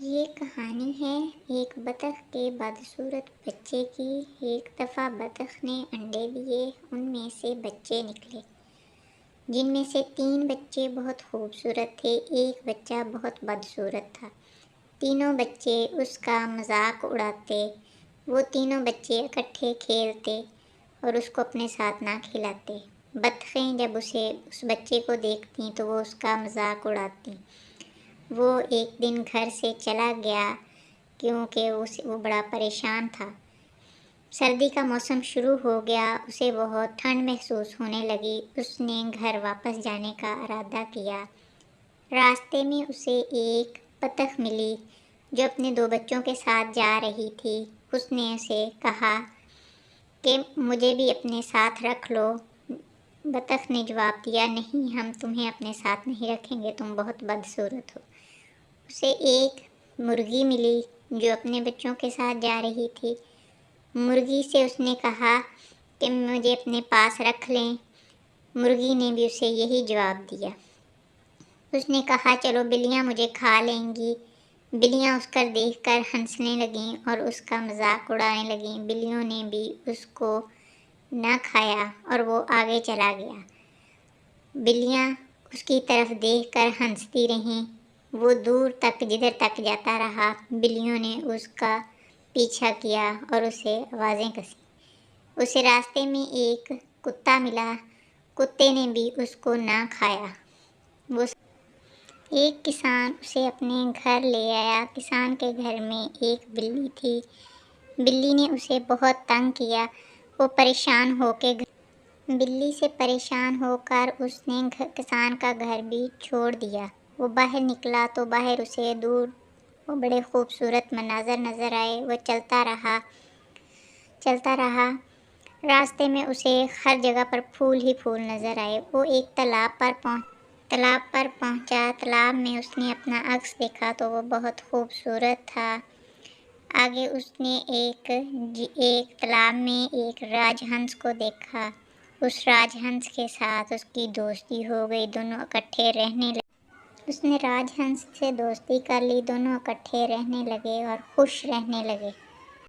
یہ کہانی ہے ایک بطخ کے بدصورت بچے کی۔ ایک دفعہ بطخ نے انڈے دیے، ان میں سے بچے نکلے، جن میں سے 3 بچے بہت خوبصورت تھے، ایک بچہ بہت بدصورت تھا۔ تینوں بچے اس کا مذاق اڑاتے، وہ تینوں بچے اکٹھے کھیلتے اور اس کو اپنے ساتھ نہ کھلاتے۔ بطخیں جب اس بچے کو دیکھتی تو وہ اس کا مذاق اڑاتی۔ وہ ایک دن گھر سے چلا گیا کیونکہ وہ بڑا پریشان تھا۔ سردی کا موسم شروع ہو گیا، اسے بہت ٹھنڈ محسوس ہونے لگی۔ اس نے گھر واپس جانے کا ارادہ کیا۔ راستے میں اسے ایک بطخ ملی جو اپنے 2 بچوں کے ساتھ جا رہی تھی۔ اس نے اسے کہا کہ مجھے بھی اپنے ساتھ رکھ لو۔ بطخ نے جواب دیا، نہیں، ہم تمہیں اپنے ساتھ نہیں رکھیں گے، تم بہت بدصورت ہو۔ اسے ایک مرغی ملی جو اپنے بچوں کے ساتھ جا رہی تھی۔ مرغی سے اس نے کہا کہ مجھے اپنے پاس رکھ لیں۔ مرغی نے بھی اسے یہی جواب دیا۔ اس نے کہا، چلو بلیاں مجھے کھا لیں گی۔ بلیاں اس کو دیکھ کر ہنسنے لگیں اور اس کا مذاق اڑانے لگیں۔ بلیوں نے بھی اس کو نہ کھایا اور وہ آگے چلا گیا۔ بلیاں اس کی طرف دیکھ کر ہنستی رہیں۔ وہ دور تک جدھر تک جاتا رہا، بلیوں نے اس کا پیچھا کیا اور اسے آوازیں کسیں۔ اسے راستے میں ایک کتا ملا، کتے نے بھی اس کو نہ کھایا۔ ایک کسان اسے اپنے گھر لے آیا۔ کسان کے گھر میں ایک بلی تھی۔ بلی نے اسے بہت تنگ کیا۔ وہ بلی سے پریشان ہو کر اس نے کسان کا گھر بھی چھوڑ دیا۔ وہ باہر نکلا تو باہر اسے دور بڑے خوبصورت مناظر نظر آئے۔ وہ چلتا رہا۔ راستے میں اسے ہر جگہ پر پھول ہی پھول نظر آئے۔ وہ ایک تالاب پر پہنچا۔ تالاب میں اس نے اپنا عکس دیکھا تو وہ بہت خوبصورت تھا۔ آگے اس نے ایک تالاب میں ایک راج ہنس کو دیکھا۔ اس راج ہنس کے ساتھ اس کی دوستی ہو گئی، دونوں اکٹھے رہنے لگے۔ اس نے راج ہنس سے دوستی کر لی، دونوں اکٹھے رہنے لگے اور خوش رہنے لگے۔